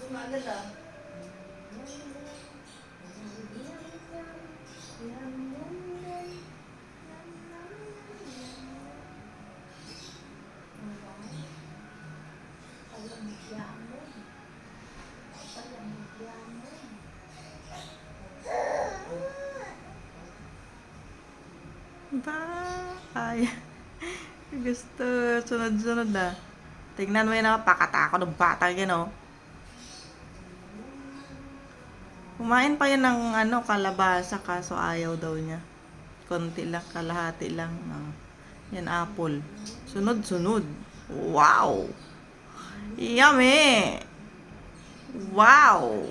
Tapos maagad ah. Ba? Ay. Gusto. Sunod-sunod na. Tingnan mo yun ako. Pakatako ng bata yan oh. Kumain pa yan ng kalabasa kaso ayaw daw niya. Konti lang, kalahati lang. Yan apple. Sunod-sunod. Wow! Yummy! Wow!